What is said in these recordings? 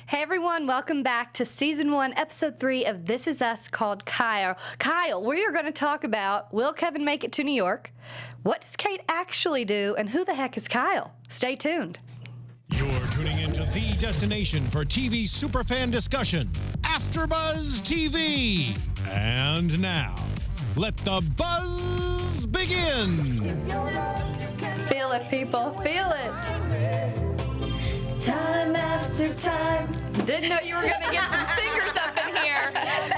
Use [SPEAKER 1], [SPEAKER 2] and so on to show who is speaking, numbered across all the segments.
[SPEAKER 1] Hey everyone, welcome back to Season 1, Episode 3 of This Is Us called Kyle. Kyle, we are going to talk about, will Kevin make it to New York? What does Kate actually do? And who the heck is Kyle? Stay tuned.
[SPEAKER 2] You're tuning into the destination for TV superfan discussion, AfterBuzz TV. And now, let the buzz begin.
[SPEAKER 1] Feel it, people. Feel it. Time after time. Didn't know you were going to get some singers up in here.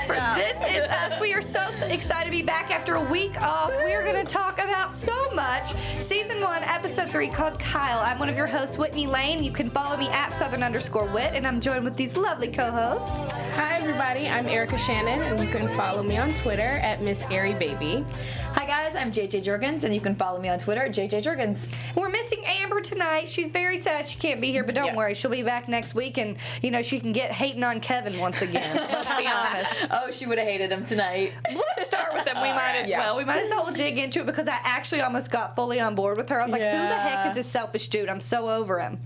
[SPEAKER 1] For This Is Us, we are so excited to be back after a week off. We are going to talk about so much. Season 1, Episode 3 called Kyle. I'm one of your hosts, Whitney Lane. You can follow me at Southern_Wit, and I'm joined with these lovely co-hosts.
[SPEAKER 3] Hi everybody, I'm Erica Shannon, and you can follow me on Twitter at Miss Airy Baby.
[SPEAKER 4] Hi guys, I'm JJ Jurgens, and you can follow me on Twitter at JJ Jurgens.
[SPEAKER 1] We're missing Amber tonight. She's very sad she can't be here, but don't worry, she'll be back next week, and you know she can get hating on Kevin once again. Let's be honest.
[SPEAKER 4] Oh, she would have hated him tonight.
[SPEAKER 1] Let's start with him. We might as well. We might as well dig into it because I actually almost got fully on board with her. I was like, who the heck is this selfish dude? I'm so over him.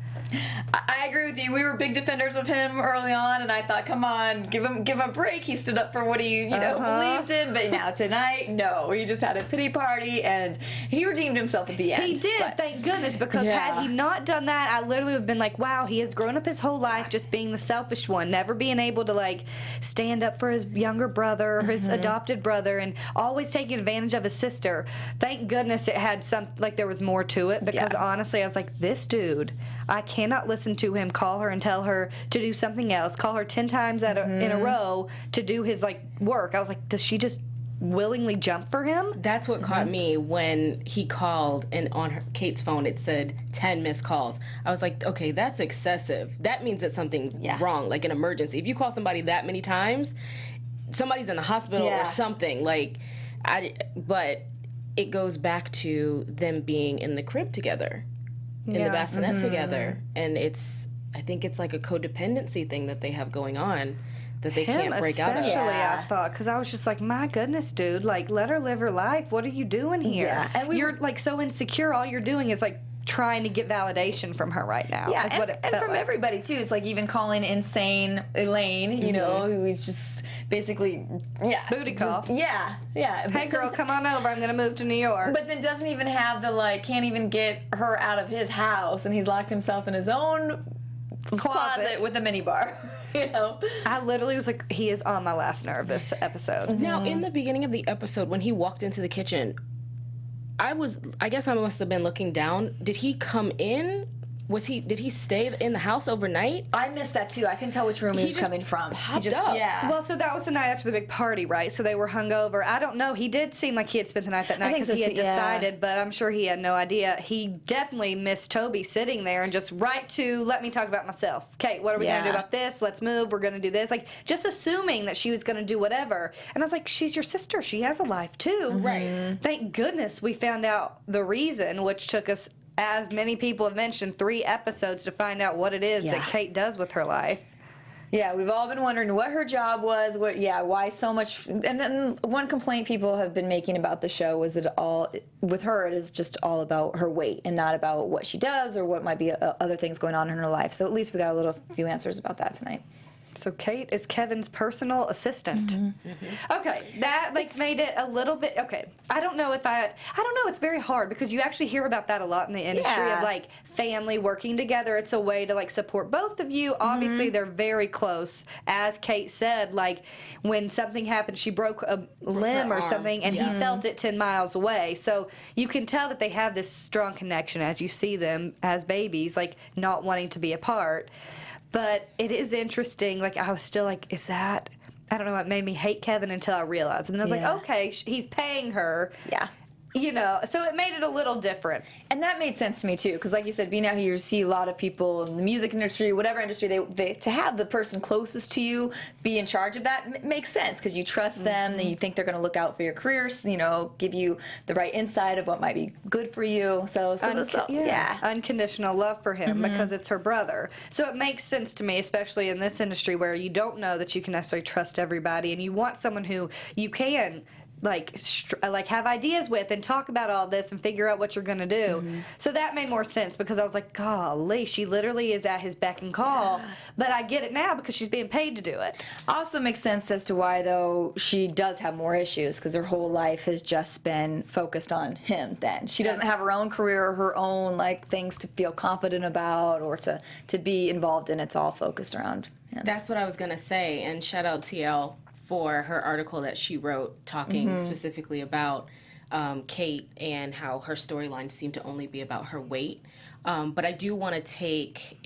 [SPEAKER 4] I agree with you. We were big defenders of him early on, and I thought, come on, give him a break. He stood up for what he believed in. But now tonight, no, he just had a pity party, and he redeemed himself at the end.
[SPEAKER 1] He did, thank goodness, because had he not done that, I literally would have been like, wow, he has grown up his whole life just being the selfish one, never being able to like stand up for his younger brother or his adopted brother, and always taking advantage of his sister. Thank goodness it had there was more to it, because honestly, I was like, this dude, I cannot listen to him call her and tell her to do something else, call her 10 times in a row to do his work. I was like, does she just willingly jump for him?
[SPEAKER 3] That's what caught me when he called, and on Kate's phone it said 10 missed calls. I was like, okay, that's excessive. That means that something's wrong, like an emergency. If you call somebody that many times, somebody's in the hospital or something. But it goes back to them being in the crib together. In the bassinet together, and I think it's like a codependency thing that they have going on that they can't break out of.
[SPEAKER 1] Especially, I thought, because I was just like, my goodness, dude, let her live her life. What are you doing here?
[SPEAKER 4] Yeah. And
[SPEAKER 1] you're so insecure. All you're doing is trying to get validation from her right now.
[SPEAKER 4] Yeah,
[SPEAKER 1] is what it
[SPEAKER 4] and
[SPEAKER 1] felt
[SPEAKER 4] from
[SPEAKER 1] like.
[SPEAKER 4] everybody too. It's like even calling insane Elaine, you know, who is just basically
[SPEAKER 1] booty call.
[SPEAKER 4] Hey
[SPEAKER 1] girl, come on over. I'm gonna move to New York.
[SPEAKER 4] But then doesn't even have the can't even get her out of his house, and he's locked himself in his own closet with a minibar. You know,
[SPEAKER 1] I literally was like, he is on my last nerve this episode.
[SPEAKER 3] Now, in the beginning of the episode, when he walked into the kitchen, I guess I must have been looking down. Did he come in? Did he stay in the house overnight?
[SPEAKER 4] I missed that too. I can tell which room he was coming from.
[SPEAKER 3] Popped up.
[SPEAKER 4] Yeah.
[SPEAKER 1] Well, so that was the night after the big party, right? So they were hungover. I don't know. He did seem like he had spent the night that night because he had decided, but I'm sure he had no idea. He definitely missed Toby sitting there and just let me talk about myself. Kate, what are we going to do about this? Let's move. We're going to do this. Just assuming that she was going to do whatever. And I was like, she's your sister. She has a life too.
[SPEAKER 3] Right.
[SPEAKER 1] Thank goodness we found out the reason, which took us, as many people have mentioned, 3 episodes to find out what it is that Kate does with her life.
[SPEAKER 4] Yeah, we've all been wondering what her job was, why so much. And then one complaint people have been making about the show was that with her, it is just all about her weight and not about what she does or what might be other things going on in her life. So at least we got a few answers about that tonight.
[SPEAKER 1] So Kate is Kevin's personal assistant. Okay, that made it a little bit, I don't know, it's very hard because you actually hear about that a lot in the industry of family working together. It's a way to support both of you. Obviously they're very close. As Kate said, when something happened, she broke a limb or something and he felt it 10 miles away. So you can tell that they have this strong connection as you see them as babies, not wanting to be apart. But it is interesting. I was still is that? I don't know. It made me hate Kevin until I realized. And then I was like, okay, he's paying her.
[SPEAKER 4] Yeah.
[SPEAKER 1] You know, so it made it a little different.
[SPEAKER 4] And that made sense to me, too, because like you said, being out here, you see a lot of people in the music industry, whatever industry, they to have the person closest to you be in charge of that makes sense, because you trust them, and you think they're going to look out for your careers, give you the right insight of what might be good for you.
[SPEAKER 1] Unconditional love for him, because it's her brother. So it makes sense to me, especially in this industry where you don't know that you can necessarily trust everybody, and you want someone who you can like have ideas with and talk about all this and figure out what you're gonna do. So that made more sense because I was like, golly, she literally is at his beck and call. But I get it now because she's being paid to do it.
[SPEAKER 4] Also makes sense as to why, though, she does have more issues because her whole life has just been focused on him then. She doesn't have her own career or her own, like, things to feel confident about or to be involved in. It's all focused around him.
[SPEAKER 3] That's what I was going to say, and shout out TL for her article that she wrote talking specifically about Kate and how her storyline seemed to only be about her weight. But I do want to take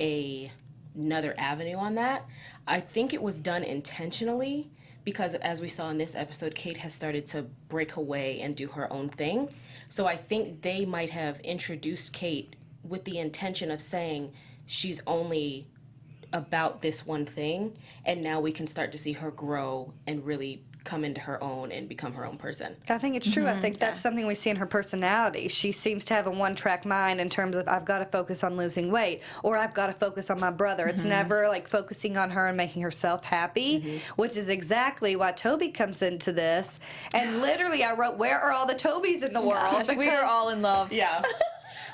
[SPEAKER 3] another avenue on that. I think it was done intentionally because, as we saw in this episode, Kate has started to break away and do her own thing. So I think they might have introduced Kate with the intention of saying she's only about this one thing, and now we can start to see her grow and really come into her own and become her own person.
[SPEAKER 1] I think it's true. I think that's something we see in her personality. She seems to have a one-track mind in terms of I've got to focus on losing weight or I've got to focus on my brother. It's never like focusing on her and making herself happy, which is exactly why Toby comes into this. And literally I wrote, where are all the Tobys in the world?
[SPEAKER 4] We are all in love.
[SPEAKER 3] Yeah.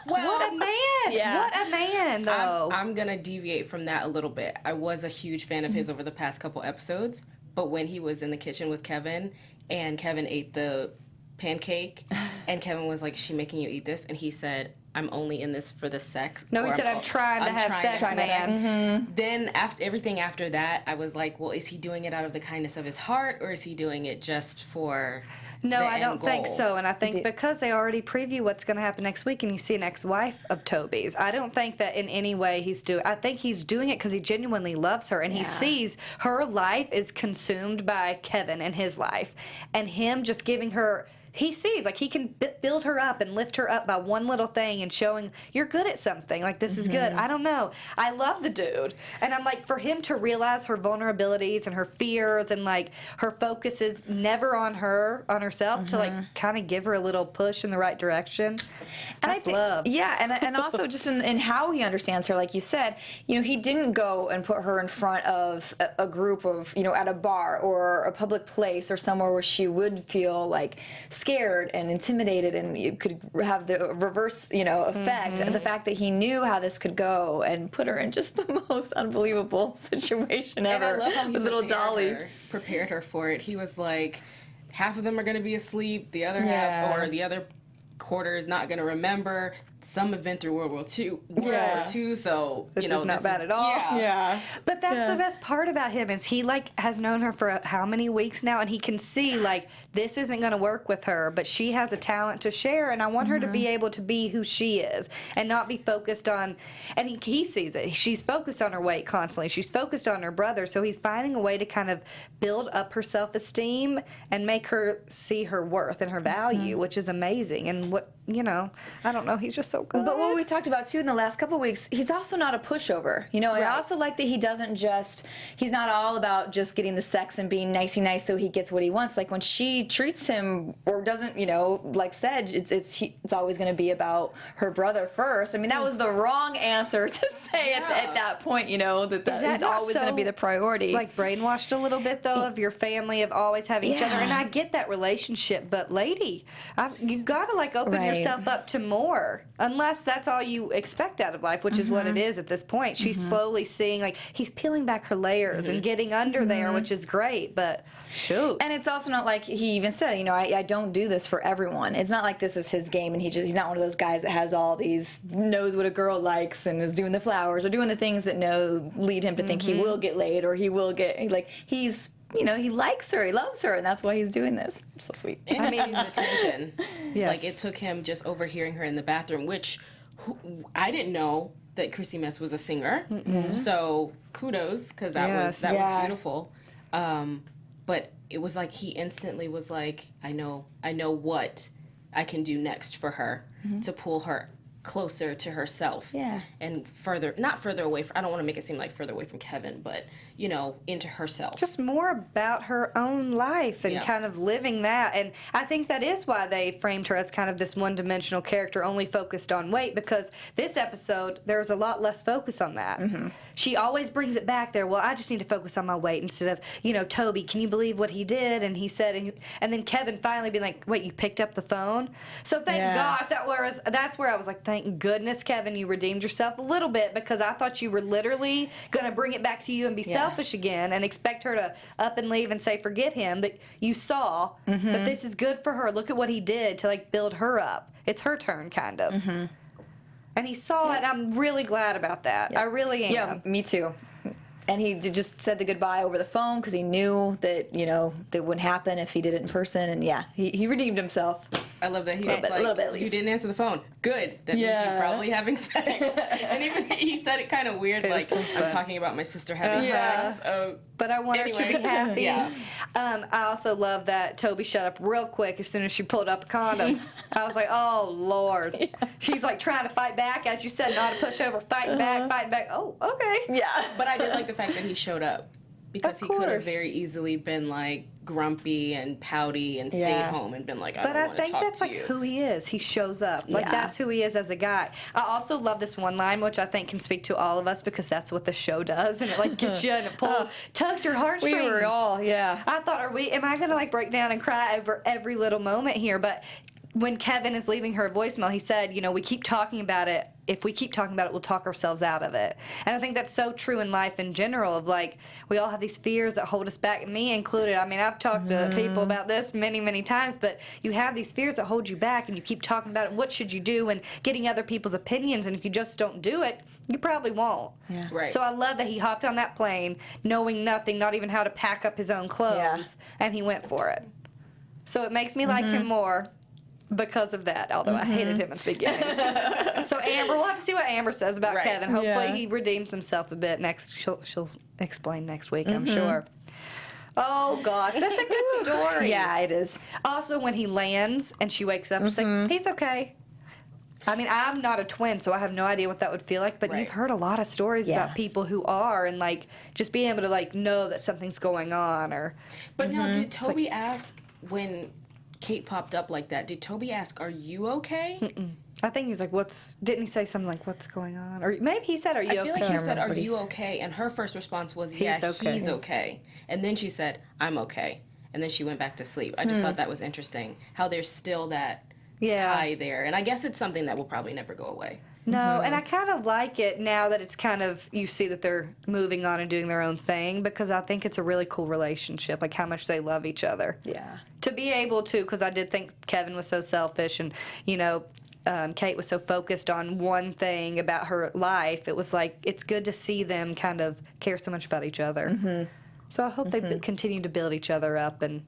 [SPEAKER 3] Well,
[SPEAKER 1] What a man!
[SPEAKER 4] Yeah.
[SPEAKER 1] What a man, though.
[SPEAKER 3] I'm going to deviate from that a little bit. I was a huge fan of his over the past couple episodes, but when he was in the kitchen with Kevin and Kevin ate the pancake and Kevin was like, is she making you eat this? And he said, I'm only in this for the sex.
[SPEAKER 1] No, he said, I'm trying to have sex, man.
[SPEAKER 3] Then after everything after that, I was like, well, is he doing it out of the kindness of his heart or is he doing it just for
[SPEAKER 1] No,
[SPEAKER 3] the
[SPEAKER 1] I don't
[SPEAKER 3] end
[SPEAKER 1] think
[SPEAKER 3] goal?
[SPEAKER 1] so. And I think because they already preview what's going to happen next week and you see an ex-wife of Toby's, I don't think that in any way he's doing I think he's doing it because he genuinely loves her and he sees her life is consumed by Kevin and his life. And him just giving her he sees, like, he can build her up and lift her up by one little thing and showing you're good at something. Like, this is good. I don't know. I love the dude. And I'm like, for him to realize her vulnerabilities and her fears and, like, her focus is never on her, on herself, to, like, kind of give her a little push in the right direction. And
[SPEAKER 4] That's
[SPEAKER 1] I love.
[SPEAKER 4] Yeah, and also just in how he understands her, like you said, you know, he didn't go and put her in front of a group of, you know, at a bar or a public place or somewhere where she would feel, like, scared and intimidated, and you could have the reverse, you know, effect. And the fact that he knew how this could go and put her in just the most unbelievable situation ever.
[SPEAKER 3] And I love how he
[SPEAKER 4] with little Dolly.
[SPEAKER 3] prepared her for it. He was like, half of them are going to be asleep, the other half, or the other quarter is not going to remember. Some have been through World War II, so
[SPEAKER 1] This
[SPEAKER 3] you know
[SPEAKER 1] is not bad at all.
[SPEAKER 4] Yeah.
[SPEAKER 1] But that's the best part about him is he, like, has known her for how many weeks now, and he can see, like, this isn't going to work with her, but she has a talent to share, and I want her to be able to be who she is and not be focused on, and he sees it. She's focused on her weight constantly. She's focused on her brother, so he's finding a way to kind of build up her self-esteem and make her see her worth and her value, which is amazing. And what, you know, I don't know, he's just so good.
[SPEAKER 4] But what we talked about too in the last couple of weeks, he's also not a pushover. You know, I also like that he doesn't just, he's not all about just getting the sex and being nicey nice so he gets what he wants. Like when she treats him or doesn't, you know, like said, it's always going to be about her brother first. I mean, that was the wrong answer to say at that point, you know, that he's always going to be the priority.
[SPEAKER 1] Like brainwashed a little bit though of your family of always having each other, and I get that relationship, but lady, you've got to like open yourself up to more, unless that's all you expect out of life, which is what it is at this point. She's slowly seeing, like, he's peeling back her layers and getting under there, which is great, but shoot.
[SPEAKER 4] And it's also not like he even said, you know, I don't do this for everyone. It's not like this is his game and he's not one of those guys that has all these, knows what a girl likes and is doing the flowers or doing the things that lead him to think he will get laid or he will get, like, he's, you know, he likes her, he loves her, and that's why he's doing this. So sweet.
[SPEAKER 3] And I mean, his attention.
[SPEAKER 1] Yes.
[SPEAKER 3] Like, it took him just overhearing her in the bathroom, which I didn't know that Chrissy Metz was a singer. So kudos, because that was beautiful. But it was like he instantly was like, I know what I can do next for her to pull her closer to herself.
[SPEAKER 4] Yeah.
[SPEAKER 3] And not further away from, I don't want to make it seem like further away from Kevin, but, into herself.
[SPEAKER 1] Just more about her own life and kind of living that. And I think that is why they framed her as kind of this one-dimensional character only focused on weight, because this episode, there's a lot less focus on that. Mm-hmm. She always brings it back there. Well, I just need to focus on my weight instead of, Toby, can you believe what he did? And he said, and then Kevin finally being like, wait, you picked up the phone? So thank gosh, that's where I was like, thank goodness, Kevin, you redeemed yourself a little bit, because I thought you were literally going to bring it back to you and be selfish again and expect her to up and leave and say, forget him. But you saw that this is good for her. Look at what he did to, build her up. It's her turn, kind of. Mm-hmm. And he saw it. I'm really glad about that. I really am.
[SPEAKER 4] Yeah, me too. And he just said the goodbye over the phone because he knew that, that wouldn't happen if he did it in person. And he redeemed himself.
[SPEAKER 3] I love that he was like, a little bit at least. You didn't answer the phone. Good. That means you're probably having sex. And even he said it kind of weird, like, so I'm talking about my sister having sex.
[SPEAKER 1] But I want her to be happy.
[SPEAKER 3] Yeah.
[SPEAKER 1] I also love that Toby shut up real quick as soon as she pulled up a condom. I was like, oh, Lord. Yeah. She's like trying to fight back, as you said, not a pushover, fighting back. Oh, okay.
[SPEAKER 4] Yeah.
[SPEAKER 3] But I did like the fact that he showed up, because he could have very easily been like grumpy and pouty and stayed home and been like, I don't want to talk to you.
[SPEAKER 1] But I think that's like who he is. He shows up. That's who he is as a guy. I also love this one line, which I think can speak to all of us, because that's what the show does, and it gets you and it tugs your heartstrings.
[SPEAKER 4] We were all,
[SPEAKER 1] I thought, am I gonna break down and cry over every little moment here? But when Kevin is leaving her a voicemail, he said, we keep talking about it. If we keep talking about it, we'll talk ourselves out of it. And I think that's so true in life in general, of we all have these fears that hold us back, me included. I mean, I've talked to people about this many, many times, but you have these fears that hold you back, and you keep talking about it. What should you do? And getting other people's opinions. And if you just don't do it, you probably won't.
[SPEAKER 4] Yeah.
[SPEAKER 3] Right.
[SPEAKER 1] So I love that he hopped on that plane knowing nothing, not even how to pack up his own clothes, and he went for it. So it makes me like him more because of that, although I hated him at the beginning. So Amber, we'll have to see what Amber says about Kevin. Hopefully he redeems himself a bit. She'll explain next week, I'm sure. Oh, gosh, that's a good story.
[SPEAKER 4] Yeah, it is.
[SPEAKER 1] Also, when he lands and she wakes up, she's like, he's okay. I mean, I'm not a twin, so I have no idea what that would feel like, but you've heard a lot of stories about people who are, and, just being able to, know that something's going on.
[SPEAKER 3] But now, did Toby ask when Kate popped up like that, did Toby ask, are you okay?
[SPEAKER 1] I think he was like, didn't he say something like, what's going on? Or maybe he said, are you okay?
[SPEAKER 3] I feel like he said, are you okay? And her first response was, he's okay. And then she said, I'm okay. And then she went back to sleep. I just thought that was interesting, how there's still that tie there. And I guess it's something that will probably never go away.
[SPEAKER 1] No, and I kind of like it now that it's kind of, you see that they're moving on and doing their own thing, because I think it's a really cool relationship, how much they love each other.
[SPEAKER 4] Yeah.
[SPEAKER 1] To be able to, because I did think Kevin was so selfish, and, Kate was so focused on one thing about her life. It was it's good to see them kind of care so much about each other. So I hope they continue to build each other up, and,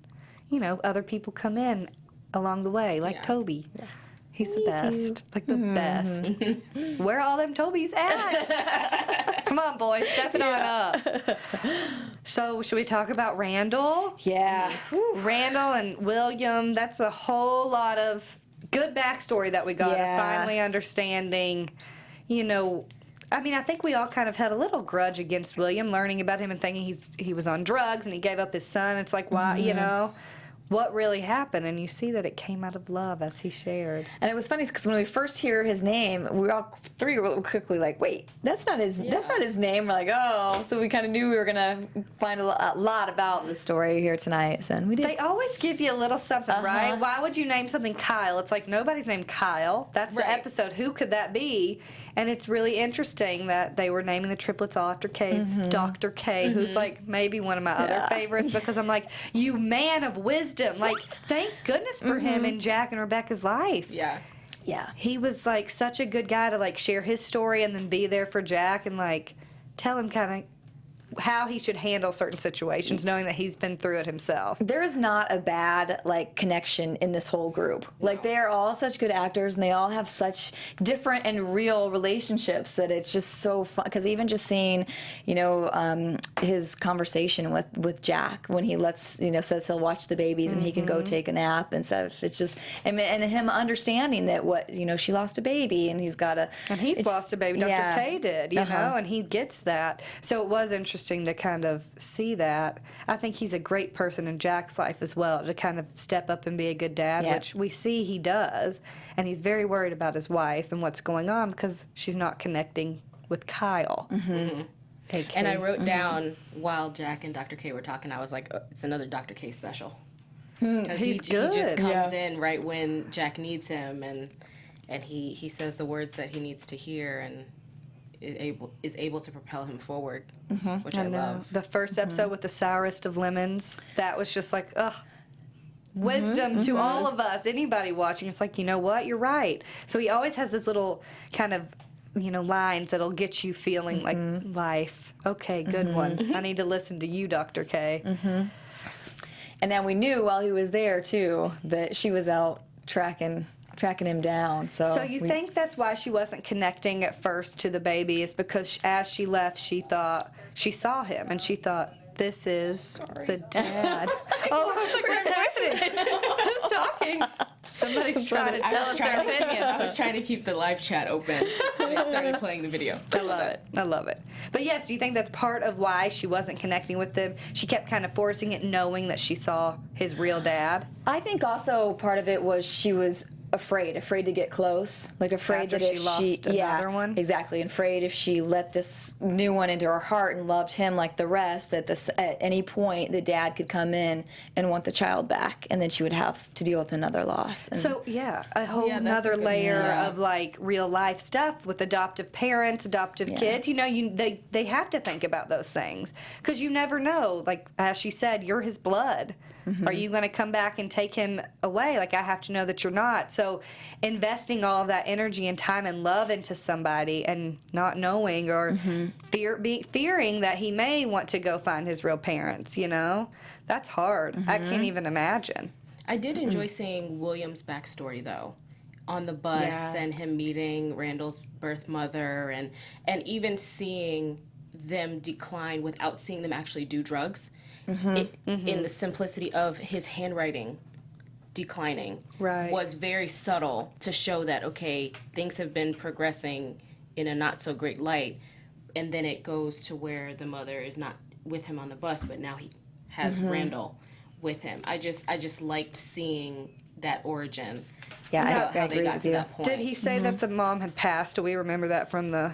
[SPEAKER 1] other people come in along the way, like Toby. Yeah. He's the best. The best. Where are all them Tobys at? Come on, boys. Step it on up. So, should we talk about Randall?
[SPEAKER 4] Yeah.
[SPEAKER 1] Randall and William, that's a whole lot of good backstory that we got of finally understanding, I mean, I think we all kind of had a little grudge against William, learning about him and thinking he was on drugs and he gave up his son. It's like, why, what really happened? And you see that it came out of love, as he shared.
[SPEAKER 4] And it was funny because when we first hear his name, we all three were quickly like, wait, that's not his name. We're like, oh. So we kind of knew we were going to find a lot about the story here tonight. So we did.
[SPEAKER 1] They always give you a little something, right? Why would you name something Kyle? It's like, nobody's named Kyle. That's the episode. Who could that be? And it's really interesting that they were naming the triplets all after K's Dr. K, who's maybe one of my other favorites, because I'm like, you man of wisdom. Thank goodness for him in Jack and Rebecca's life.
[SPEAKER 3] Yeah.
[SPEAKER 4] Yeah.
[SPEAKER 1] He was such a good guy to share his story and then be there for Jack and tell him kind of how he should handle certain situations, knowing that he's been through it himself.
[SPEAKER 4] There is not a bad connection in this whole group. Like, they are all such good actors, and they all have such different and real relationships that it's just so fun. Because even just seeing, his conversation with Jack when he says he'll watch the babies and he can go take a nap and stuff. It's just and him understanding that she lost a baby and he's got
[SPEAKER 1] lost a baby. Dr. K did, you know, and he gets that. So it was interesting to kind of see that. I think he's a great person in Jack's life as well, to kind of step up and be a good dad, which we see he does. And he's very worried about his wife and what's going on because she's not connecting with Kyle.
[SPEAKER 3] And I wrote down while Jack and Dr. K were talking, I was like, oh, it's another Dr. K special.
[SPEAKER 1] He's good.
[SPEAKER 3] He just comes in right when Jack needs him, and he says the words that he needs to hear, and is able to propel him forward, which I love.
[SPEAKER 1] The first episode with the sourest of lemons, that was just like, ugh. Wisdom to all of us, anybody watching. It's like, you know what, you're right. So he always has this little kind of, lines that'll get you feeling like life. Okay, good one. I need to listen to you, Dr. K.
[SPEAKER 4] And then we knew while he was there, too, that she was out tracking him down. So
[SPEAKER 1] you think that's why she wasn't connecting at first to the baby, is because as she left, she thought she saw him and she thought, this is the dad. Oh, I was like, what's happening? Who's talking? Somebody's trying to tell us their opinion.
[SPEAKER 3] I was trying to keep the live chat open. I started playing the video. So
[SPEAKER 1] I love it. But yes, do you think that's part of why she wasn't connecting with them? She kept kind of forcing it, knowing that she saw his real dad?
[SPEAKER 4] I think also part of it was she was afraid to get close, afraid
[SPEAKER 1] After
[SPEAKER 4] that if
[SPEAKER 1] she lost another one?
[SPEAKER 4] Exactly, and afraid if she let this new one into her heart and loved him like the rest, that at any point the dad could come in and want the child back, and then she would have to deal with another loss. And
[SPEAKER 1] a whole another layer of real life stuff with adoptive parents, adoptive kids. They have to think about those things because you never know. Like as she said, you're his blood. Are you going to come back and take him away? I have to know that you're not. So investing all of that energy and time and love into somebody and not knowing or fearing that he may want to go find his real parents, that's hard. I can't even imagine.
[SPEAKER 3] I did enjoy seeing William's backstory, though, on the bus and him meeting Randall's birth mother and even seeing them decline without seeing them actually do drugs. In the simplicity of his handwriting declining was very subtle to show that, okay, things have been progressing in a not so great light, and then it goes to where the mother is not with him on the bus, but now he has Randall with him. I just liked seeing that origin.
[SPEAKER 4] Yeah,
[SPEAKER 3] how they got to that point.
[SPEAKER 1] Did he say that the mom had passed? Do we remember that from the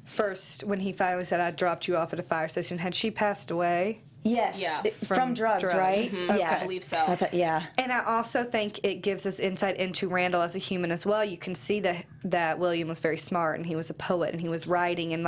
[SPEAKER 1] first, when he finally said, I dropped you off at a fire station? Had she passed away?
[SPEAKER 4] Yes,
[SPEAKER 3] Yeah.
[SPEAKER 4] From drugs, right?
[SPEAKER 1] Okay.
[SPEAKER 3] I believe so.
[SPEAKER 1] And I also think it gives us insight into Randall as a human as well. You can see that William was very smart and he was a poet and he was writing and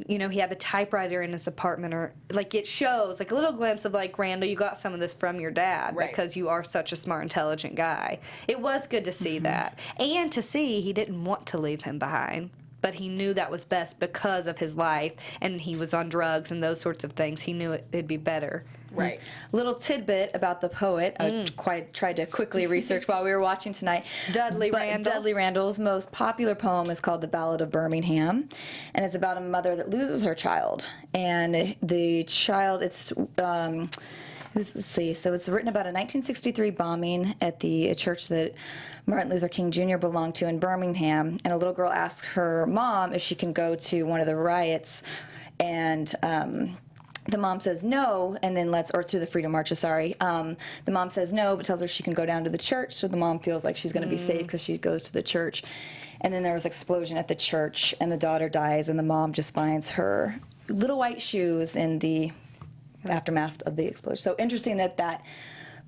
[SPEAKER 1] he had the typewriter in his apartment, or it shows a little glimpse of Randall, you got some of this from your dad because you are such a smart, intelligent guy. It was good to see that, and to see he didn't want to leave him behind, but he knew that was best because of his life, and he was on drugs and those sorts of things. He knew it'd be better.
[SPEAKER 3] Right.
[SPEAKER 4] Little tidbit about the poet. I tried to quickly research while we were watching tonight.
[SPEAKER 1] Dudley Randall.
[SPEAKER 4] Dudley Randall's most popular poem is called The Ballad of Birmingham, and it's about a mother that loses her child. And the child, let's see. So it's written about a 1963 bombing at a church that Martin Luther King Jr. belonged to in Birmingham, and a little girl asks her mom if she can go to one of the riots, and the mom says no, and then or through the Freedom Marches, sorry. The mom says no, but tells her she can go down to the church, so the mom feels like she's going to be safe because she goes to the church. And then there was an explosion at the church, and the daughter dies, and the mom just finds her little white shoes in the aftermath of the explosion. So interesting that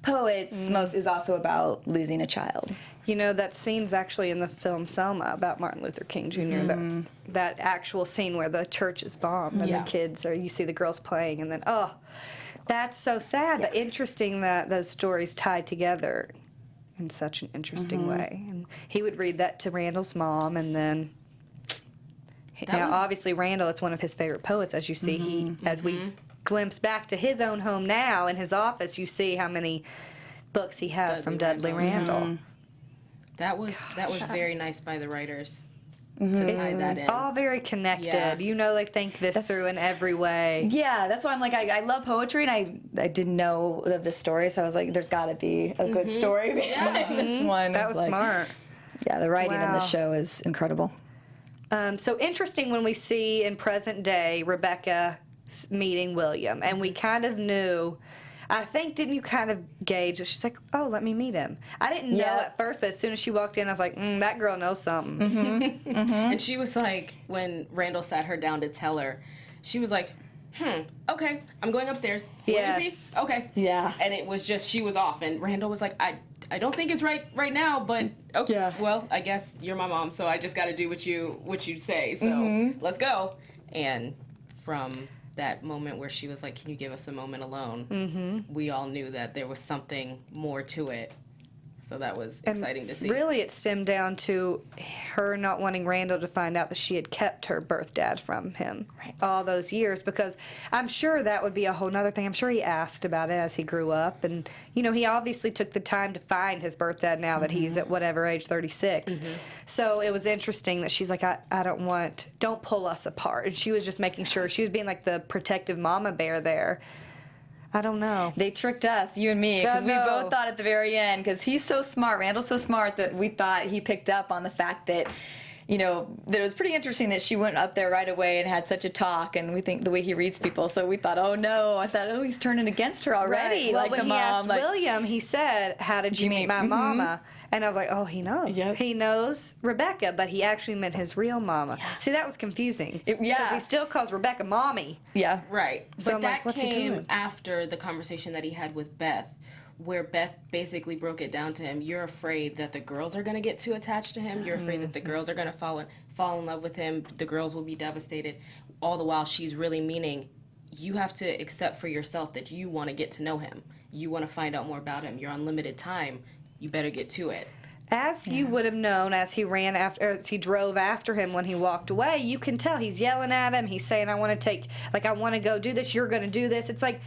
[SPEAKER 4] poet's most is also about losing a child.
[SPEAKER 1] That scene's actually in the film Selma about Martin Luther King Jr. That actual scene where the church is bombed and the kids, or you see the girls playing, and then, that's so sad, but interesting that those stories tied together in such an interesting way. And he would read that to Randall's mom, and then Now, obviously, Randall, it's one of his favorite poets, as you see. As we glimpse back to his own home now in his office, you see how many books he has from Dudley Randall.
[SPEAKER 3] That was very nice by the writers to tie that in.
[SPEAKER 1] All very connected.
[SPEAKER 3] Yeah.
[SPEAKER 1] You know, they think this through in every way.
[SPEAKER 4] Yeah, that's why I'm like, I love poetry, and I didn't know of this story, so I was like, there's got to be a good story behind this one.
[SPEAKER 1] That was smart.
[SPEAKER 4] Yeah, the writing in
[SPEAKER 1] Wow.
[SPEAKER 4] this show is incredible.
[SPEAKER 1] So interesting when we see in present day Rebecca meeting William, and we kind of knew. I think, didn't you kind of gauge that she's like, oh, let me meet him? I didn't know at first, but as soon as she walked in, I was like, that girl knows something.
[SPEAKER 3] And she was like, when Randall sat her down to tell her, she was like, okay, I'm going upstairs. Where is he? Okay.
[SPEAKER 4] Yeah.
[SPEAKER 3] And it was just, she was off, and Randall was like, I don't think it's right now, but okay, well, I guess you're my mom, so I just got to do what you say, so let's go. And from that moment where she was like, can you give us a moment alone, we all knew that there was something more to it. So that was exciting to see.
[SPEAKER 1] Really, it stemmed down to her not wanting Randall to find out that she had kept her birth dad from him all those years, because I'm sure that would be a whole nother thing. I'm sure he asked about it as he grew up, and you know, he obviously took the time to find his birth dad now that he's at whatever age, 36. So it was interesting that she's like, I don't pull us apart, and she was just making sure she was being like the protective mama bear there. I don't know.
[SPEAKER 4] They tricked us, you and me, because we both thought at the very end, because he's so smart, Randall's so smart, that we thought he picked up on the fact that, you know, that it was pretty interesting that she went up there right away and had such a talk, and we think the way he reads people, so we thought, oh no, I thought, oh, he's turning against her already.
[SPEAKER 1] Right. Well,
[SPEAKER 4] like
[SPEAKER 1] when
[SPEAKER 4] the
[SPEAKER 1] he
[SPEAKER 4] mom.
[SPEAKER 1] asked
[SPEAKER 4] Like,
[SPEAKER 1] William, he said, how did you meet my mama? And I was like, oh, he knows.
[SPEAKER 4] Yep.
[SPEAKER 1] He knows Rebecca, but he actually meant his real mama. See, that was confusing. Because he still calls Rebecca mommy.
[SPEAKER 4] yeah.
[SPEAKER 3] Right.
[SPEAKER 1] So
[SPEAKER 3] But
[SPEAKER 1] I'm
[SPEAKER 3] that
[SPEAKER 1] like, what's he
[SPEAKER 3] came
[SPEAKER 1] doing?
[SPEAKER 3] after the conversation that he had with Beth, where Beth basically broke it down to him. You're afraid that the girls are going to get too attached to him. You're afraid that the girls are going to fall in love with him. The girls will be devastated. All the while she's really meaning, you have to accept for yourself that you want to get to know him. You want to find out more about him. You're on limited time. You better get to it.
[SPEAKER 1] As you would have known as he ran after, as he drove after him when he walked away, you can tell he's yelling at him. He's saying, I want to go do this. You're going to do this. It's like,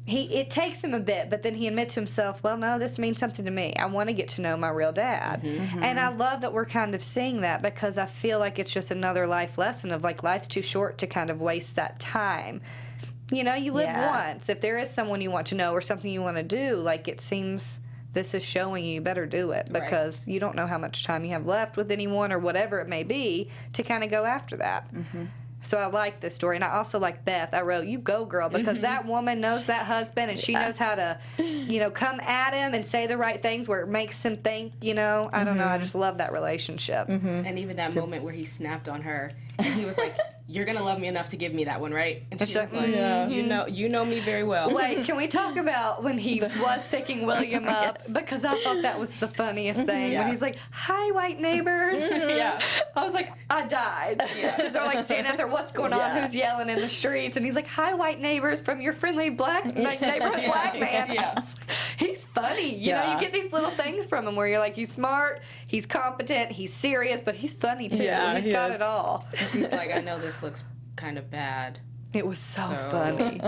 [SPEAKER 1] it takes him a bit, but then he admits to himself, well, no, this means something to me. I want to get to know my real dad. And I love that we're kind of seeing that, because I feel like it's just another life lesson of like, life's too short to kind of waste that time. You know, you live once. If there is someone you want to know or something you want to do, like, it seems this is showing you better do it, because you don't know how much time you have left with anyone or whatever it may be to kind of go after that. So I like this story, and I also like Beth. I wrote, you go, girl, because that woman knows that husband, and she knows how to, you know, come at him and say the right things where it makes him think, you know. I don't know. I just love that relationship.
[SPEAKER 3] And even that moment where he snapped on her, and he was like, you're going to love me enough to give me that one, right? And she was like, you know me very well.
[SPEAKER 1] Wait, can we talk about when he was picking William up? Because I thought that was the funniest thing. When he's like, hi, white neighbors. I was like, I died. Because they're like standing out there, what's going on? Who's yelling in the streets? And he's like, hi, white neighbors, from your friendly neighborhood black man. I was like, he's funny. You know, you get these little things from him where you're like, he's smart, he's competent, he's serious, but he's funny too. He's got it all.
[SPEAKER 3] He's like, I know this looks kind of bad.
[SPEAKER 1] It was so funny.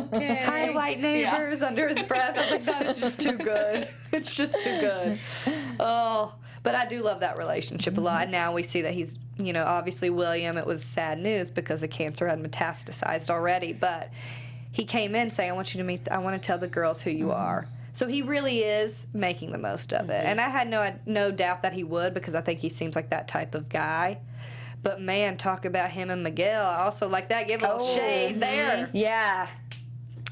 [SPEAKER 1] Hi, white neighbors, under his breath. I was like, that is just too good. It's just too good. Oh, but I do love that relationship a lot. Now we see that he's, you know, obviously William, it was sad news because the cancer had metastasized already, but he came in saying, I want to tell the girls who you are. So he really is making the most of it. And I had no doubt that he would, because I think he seems like that type of guy. But man, talk about him and Miguel. I also like that. Give a little shade there.
[SPEAKER 4] Yeah.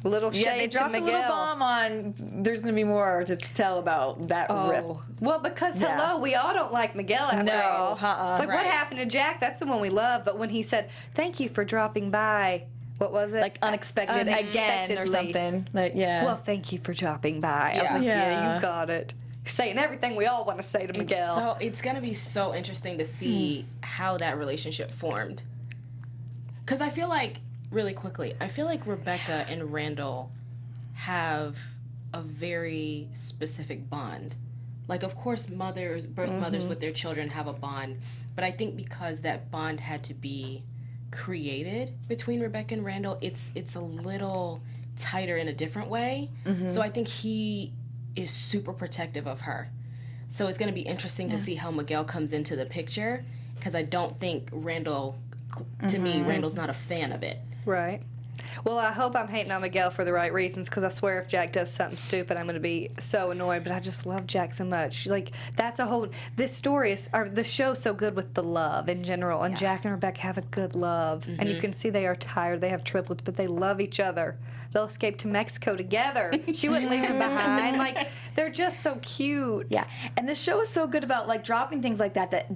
[SPEAKER 1] Little shade
[SPEAKER 4] they
[SPEAKER 1] to
[SPEAKER 4] dropped
[SPEAKER 1] Miguel.
[SPEAKER 4] a little bomb on, there's going to be more to tell about that riff.
[SPEAKER 1] Well, because, hello, we all don't like Miguel after all. It's like, what happened to Jack? That's the one we love. But when he said, thank you for dropping by, what was it?
[SPEAKER 4] Like unexpected again or something. Like,
[SPEAKER 1] Well, thank you for dropping by. I was like, yeah, you got it. Saying everything we all want to say to Miguel.
[SPEAKER 3] So it's going to be so interesting to see how that relationship formed. Because I feel like, really quickly, I feel like Rebecca and Randall have a very specific bond. Like, of course, birth mothers with their children have a bond, but I think because that bond had to be created between Rebecca and Randall, it's a little tighter in a different way. So I think he is super protective of her. So it's going to be interesting to see how Miguel comes into the picture, because I don't think Randall, to me, Randall's not a fan of it.
[SPEAKER 1] Right. Well, I hope I'm hating on Miguel for the right reasons, because I swear if Jack does something stupid, I'm going to be so annoyed. But I just love Jack so much. Like, that's a whole... This story is... Or the show's so good with the love in general. And Jack and Rebecca have a good love. And you can see they are tired. They have triplets, but they love each other. They'll escape to Mexico together. She wouldn't leave him behind. Like, they're just so cute.
[SPEAKER 4] Yeah, and the show is so good about, like, dropping things like that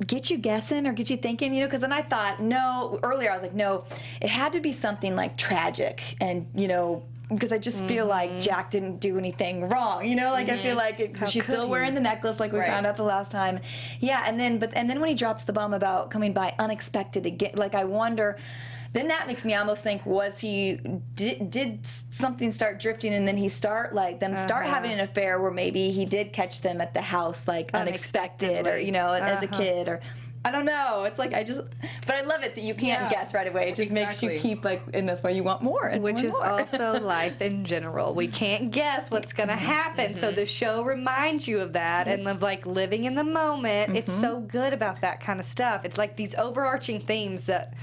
[SPEAKER 4] get you guessing or get you thinking, you know, because then I thought, earlier I was like, no, it had to be something, like, tragic and, you know, because I just feel like Jack didn't do anything wrong, you know, like I feel like she's still wearing the necklace like we found out the last time. Yeah, and then when he drops the bomb about coming by unexpected again, like I wonder... Then that makes me almost think, did something start drifting and then he start having an affair where maybe he did catch them at the house like unexpected or, you know, as a kid or... I don't know. It's like but I love it that you can't guess right away. It just makes you keep and that's why you want more. And
[SPEAKER 1] which
[SPEAKER 4] more
[SPEAKER 1] is
[SPEAKER 4] more.
[SPEAKER 1] also life in general. We can't guess what's going to happen. So the show reminds you of that and of like living in the moment. It's so good about that kind of stuff. It's like these overarching themes that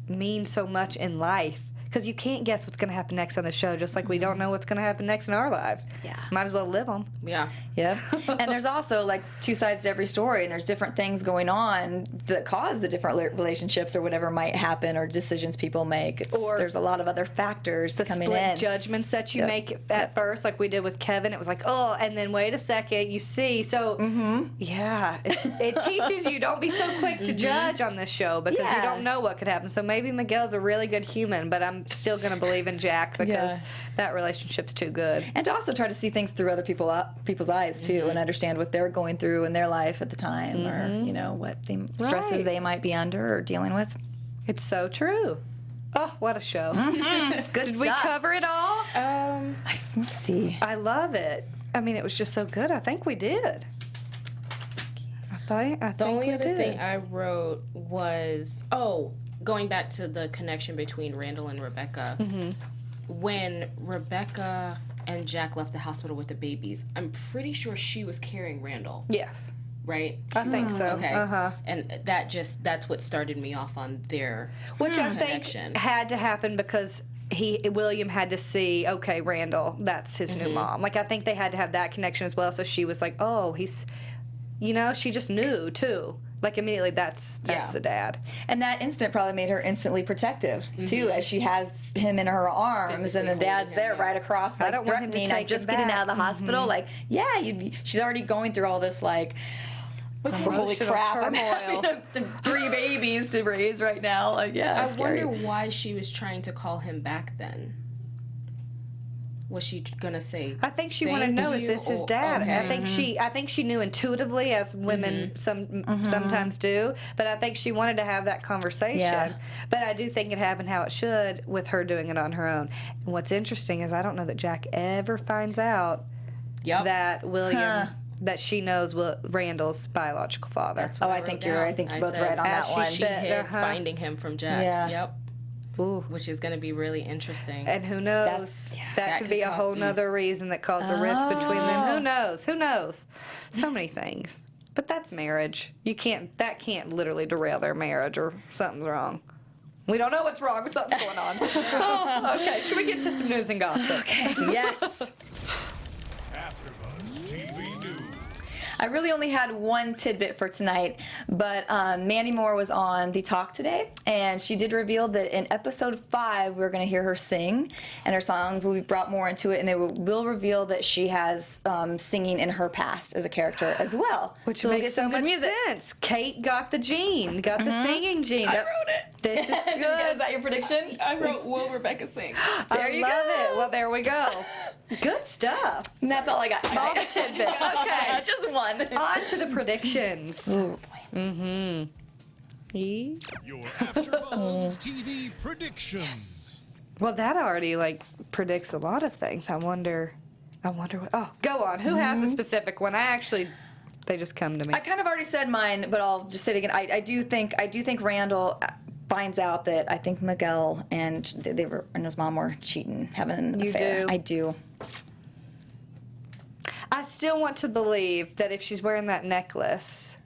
[SPEAKER 1] mean so much in life. Because you can't guess what's going to happen next on the show, just like we don't know what's going to happen next in our lives.
[SPEAKER 4] Yeah.
[SPEAKER 1] Might as well live them.
[SPEAKER 3] Yeah.
[SPEAKER 4] Yeah. And there's also like two sides to every story, and there's different things going on that cause the different relationships or whatever might happen or decisions people make. Or there's a lot of other factors coming in.
[SPEAKER 1] The split judgments that you make at first, like we did with Kevin. It was like, oh, and then wait a second, you see. So, yeah, it teaches you don't be so quick to judge on this show because you don't know what could happen. So maybe Miguel's a really good human, but I'm still going to believe in Jack because that relationship's too good.
[SPEAKER 4] And to also try to see things through other people's eyes, too, and understand what they're going through in their life at the time or, you know, what stresses they might be under or dealing with.
[SPEAKER 1] It's so true. Oh, what a show.
[SPEAKER 4] Good
[SPEAKER 1] Did we cover it all?
[SPEAKER 4] Let's see.
[SPEAKER 1] I love it. I mean, it was just so good. I think we did. I think
[SPEAKER 3] The only
[SPEAKER 1] we
[SPEAKER 3] other
[SPEAKER 1] did.
[SPEAKER 3] thing I wrote was, going back to the connection between Randall and Rebecca. When Rebecca and Jack left the hospital with the babies, I'm pretty sure she was carrying Randall.
[SPEAKER 1] Yes.
[SPEAKER 3] Right?
[SPEAKER 1] I think so.
[SPEAKER 3] Okay.
[SPEAKER 1] Uh-huh.
[SPEAKER 3] And that's what started me off on their
[SPEAKER 1] Which I
[SPEAKER 3] connection.
[SPEAKER 1] think had to happen because William had to see, okay, Randall, that's his new mom. Like, I think they had to have that connection as well, so she was like, oh, he's, you know, she just knew, too. Like, immediately, that's the dad.
[SPEAKER 4] And that instant probably made her instantly protective, too, as she has him in her arms,
[SPEAKER 3] Physically
[SPEAKER 4] and the dad's
[SPEAKER 3] holding
[SPEAKER 4] there
[SPEAKER 3] him,
[SPEAKER 4] right across, like,
[SPEAKER 1] I don't want him to
[SPEAKER 4] threatening,
[SPEAKER 1] take
[SPEAKER 4] I'm just
[SPEAKER 1] him
[SPEAKER 4] getting
[SPEAKER 1] back.
[SPEAKER 4] out of the hospital. Like, she's already going through all this, like, holy
[SPEAKER 1] Emotional
[SPEAKER 4] crap, I'm
[SPEAKER 1] turmoil.
[SPEAKER 4] having 3 babies to raise right now. Like,
[SPEAKER 3] I
[SPEAKER 4] scary.
[SPEAKER 3] wonder why she was trying to call him back then. Was she gonna say?
[SPEAKER 1] I think she wanted to know, is this his dad?
[SPEAKER 3] Okay.
[SPEAKER 1] I think she knew intuitively, as women sometimes do. But I think she wanted to have that conversation.
[SPEAKER 4] Yeah.
[SPEAKER 1] But I do think it happened how it should, with her doing it on her own. And what's interesting is I don't know that Jack ever finds out that William. That she knows Randall's biological father.
[SPEAKER 3] That's what
[SPEAKER 4] I think you're right. I think you're both
[SPEAKER 3] said,
[SPEAKER 4] right on that one.
[SPEAKER 3] She hid finding him from Jack.
[SPEAKER 4] Yeah.
[SPEAKER 3] Yep.
[SPEAKER 1] Ooh.
[SPEAKER 3] Which is going to be really interesting.
[SPEAKER 1] And who knows? That could be a whole nother reason that caused a rift between them. Who knows? Who knows? So many things. But that's marriage. That can't literally derail their marriage or something's wrong. We don't know what's wrong, but something's going on. Okay, should we get to some news and gossip?
[SPEAKER 4] Okay. Yes.
[SPEAKER 2] AfterBuzz TV News.
[SPEAKER 4] I really only had one tidbit for tonight, but Mandy Moore was on The Talk today, and she did reveal that in episode 5, we're going to hear her sing, and her songs will be brought more into it, and they will reveal that she has singing in her past as a character as well.
[SPEAKER 1] Which
[SPEAKER 4] so we'll
[SPEAKER 1] makes
[SPEAKER 4] get
[SPEAKER 1] so
[SPEAKER 4] some good
[SPEAKER 1] much
[SPEAKER 4] music.
[SPEAKER 1] sense. Kate got the gene, got the singing gene.
[SPEAKER 4] I wrote it.
[SPEAKER 1] This is good.
[SPEAKER 4] Is that your prediction?
[SPEAKER 3] I wrote, will Rebecca sing?
[SPEAKER 1] I love it. Well, there we go. Good stuff.
[SPEAKER 4] And that's all I got tonight.
[SPEAKER 1] All the tidbits. Okay.
[SPEAKER 4] Just one.
[SPEAKER 1] On to the predictions.
[SPEAKER 4] Ooh.
[SPEAKER 2] Your AfterBuzz TV predictions.
[SPEAKER 1] Well, that already predicts a lot of things. I wonder what. Oh, go on. Who has a specific one? They just come to me.
[SPEAKER 4] I kind of already said mine, but I'll just say it again. I do think Randall finds out that I think Miguel and they were and his mom were cheating, having an affair.
[SPEAKER 1] do?
[SPEAKER 4] I do.
[SPEAKER 1] I still want to believe that if she's wearing that necklace,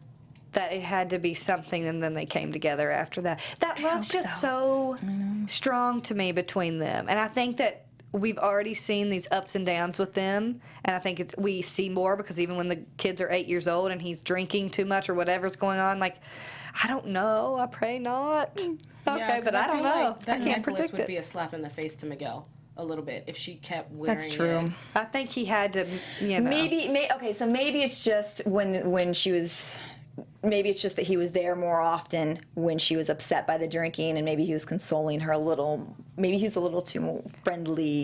[SPEAKER 1] that it had to be something, and then they came together after that. That love's just so strong to me between them, and I think that we've already seen these ups and downs with them, and I think we see more because even when the kids are 8 years old and he's drinking too much or whatever's going on, like, I don't know. I pray not. Okay, but I don't know.
[SPEAKER 3] Like that
[SPEAKER 1] I can't
[SPEAKER 3] necklace
[SPEAKER 1] predict
[SPEAKER 3] would
[SPEAKER 1] it.
[SPEAKER 3] be a slap in the face to Miguel a little bit if she kept wearing
[SPEAKER 4] That's true.
[SPEAKER 3] it.
[SPEAKER 1] I think he had to, you know.
[SPEAKER 4] Okay, so maybe it's just when she was. Maybe it's just that he was there more often when she was upset by the drinking, and maybe he was consoling her a little. Maybe he was a little too friendly,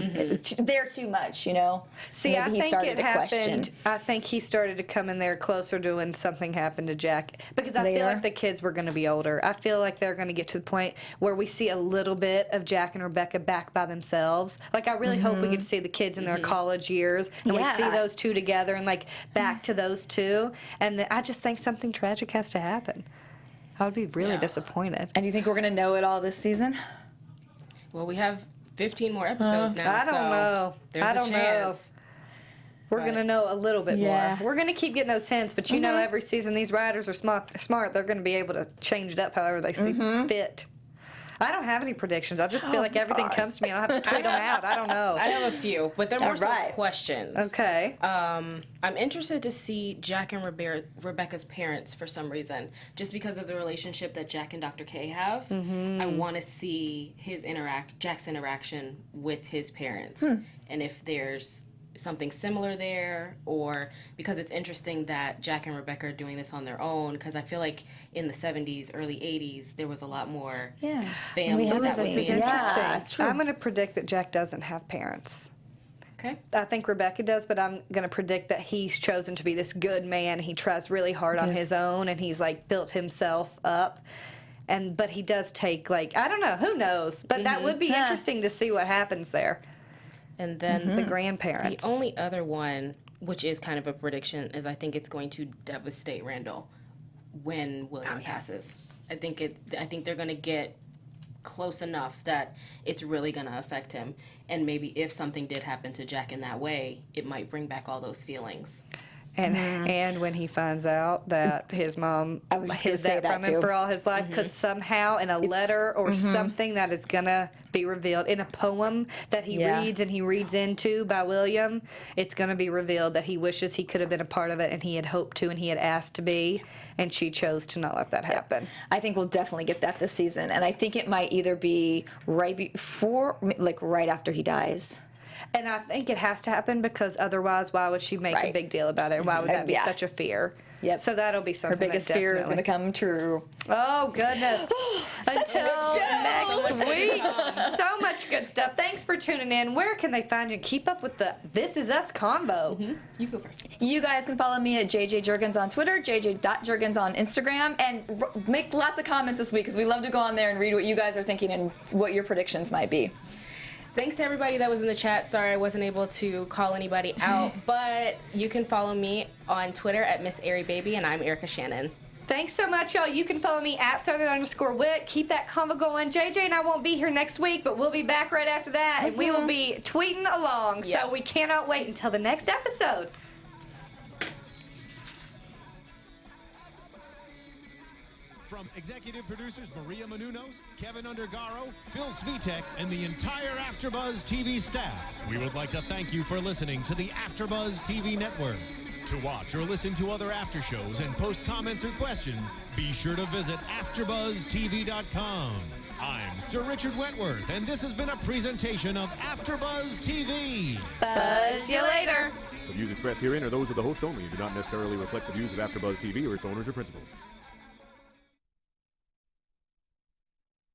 [SPEAKER 4] there too much, you know.
[SPEAKER 1] See,
[SPEAKER 4] maybe
[SPEAKER 1] I
[SPEAKER 4] he
[SPEAKER 1] think
[SPEAKER 4] started
[SPEAKER 1] it
[SPEAKER 4] to question.
[SPEAKER 1] happened. I think he started to come in there closer to when something happened to Jack, because I feel
[SPEAKER 4] Later?
[SPEAKER 1] like the kids were going to be older. I feel like they're going to get to the point where we see a little bit of Jack and Rebecca back by themselves. Like, I really hope we get to see the kids in their college years, and we see
[SPEAKER 4] Yeah.
[SPEAKER 1] those two together, and like back to those two. And I just think something tragic has to happen. I would be really disappointed.
[SPEAKER 4] And do you think we're gonna know it all this season?
[SPEAKER 3] Well, we have 15 more episodes now.
[SPEAKER 1] I don't
[SPEAKER 3] so
[SPEAKER 1] know.
[SPEAKER 3] There's
[SPEAKER 1] I
[SPEAKER 3] a
[SPEAKER 1] don't know.
[SPEAKER 3] chance.
[SPEAKER 1] We're going to know a little bit
[SPEAKER 4] Yeah.
[SPEAKER 1] more. We're going to keep getting those hints, but you know every season these writers are smart. They're going to be able to change it up however they see fit. I don't have any predictions. I just feel like everything comes to me. I don't have to tweet them out. I don't know.
[SPEAKER 3] I have a few, but they're more so
[SPEAKER 4] Alright.
[SPEAKER 3] questions.
[SPEAKER 1] Okay.
[SPEAKER 3] I'm interested to see Jack and Rebecca's parents for some reason, just because of the relationship that Jack and Dr. K have. I want to see Jack's interaction with his parents, and if there's something similar there, or because it's interesting that Jack and Rebecca are doing this on their own, because I feel like in the 70s, early 80s, there was a lot more family
[SPEAKER 4] We
[SPEAKER 3] that
[SPEAKER 4] haven't
[SPEAKER 3] was
[SPEAKER 1] This is
[SPEAKER 3] being
[SPEAKER 4] seen-
[SPEAKER 1] interesting.
[SPEAKER 4] Yeah, it's true.
[SPEAKER 1] I'm going to predict that Jack doesn't have parents.
[SPEAKER 3] Okay.
[SPEAKER 1] I think Rebecca does, but I'm going to predict that he's chosen to be this good man. He tries really hard on his own, and he's like built himself up. But he does take, like, I don't know, who knows? But that would be interesting to see what happens there.
[SPEAKER 3] And then
[SPEAKER 1] The grandparents.
[SPEAKER 3] the only other one, which is kind of a prediction, is I think it's going to devastate Randall when William passes. I think they're going to get close enough that it's really going to affect him. And maybe if something did happen to Jack in that way, it might bring back all those feelings.
[SPEAKER 1] And when he finds out that his mom
[SPEAKER 4] was just gonna
[SPEAKER 1] hid
[SPEAKER 4] say
[SPEAKER 1] that from
[SPEAKER 4] that
[SPEAKER 1] him
[SPEAKER 4] too.
[SPEAKER 1] for all his life, because somehow in a letter or something that is gonna be revealed in a poem that he reads and he reads into by William, it's gonna be revealed that he wishes he could have been a part of it, and he had hoped to, and he had asked to be, and she chose to not let that happen.
[SPEAKER 4] I think we'll definitely get that this season, and I think it might either be right before, like right after he dies.
[SPEAKER 1] And I think it has to happen, because otherwise, why would she make a
[SPEAKER 4] Right.
[SPEAKER 1] big deal about it? And why would that be
[SPEAKER 4] Yeah.
[SPEAKER 1] such a fear?
[SPEAKER 4] Yep.
[SPEAKER 1] So that'll be something.
[SPEAKER 4] Her biggest
[SPEAKER 1] that
[SPEAKER 4] fear is
[SPEAKER 1] definitely-
[SPEAKER 4] going to come true.
[SPEAKER 1] Oh, goodness. Until next week. So much good stuff. Thanks for tuning in. Where can they find you? Keep up with the This Is Us combo.
[SPEAKER 3] You go first.
[SPEAKER 4] You guys can follow me at JJ Jurgens on Twitter, JJ.Jurgens on Instagram, and make lots of comments this week, because we love to go on there and read what you guys are thinking and what your predictions might be.
[SPEAKER 3] Thanks to everybody that was in the chat. Sorry I wasn't able to call anybody out, but you can follow me on Twitter at Miss Airy Baby, and I'm Erica Shannon.
[SPEAKER 1] Thanks so much, y'all. You can follow me at Southern_Wit. Keep that convo going. JJ and I won't be here next week, but we'll be back right after that, and we will be tweeting along. So
[SPEAKER 3] Yeah.
[SPEAKER 1] we cannot wait until the next episode.
[SPEAKER 2] From executive producers Maria Menounos, Kevin Undergaro, Phil Svitek, and the entire AfterBuzz TV staff, we would like to thank you for listening to the AfterBuzz TV network. To watch or listen to other after shows and post comments or questions, be sure to visit AfterBuzzTV.com. I'm Sir Richard Wentworth, and this has been a presentation of AfterBuzz TV.
[SPEAKER 1] Buzz you later.
[SPEAKER 5] The views expressed herein are those of the hosts only and do not necessarily reflect the views of AfterBuzz TV or its owners or principals.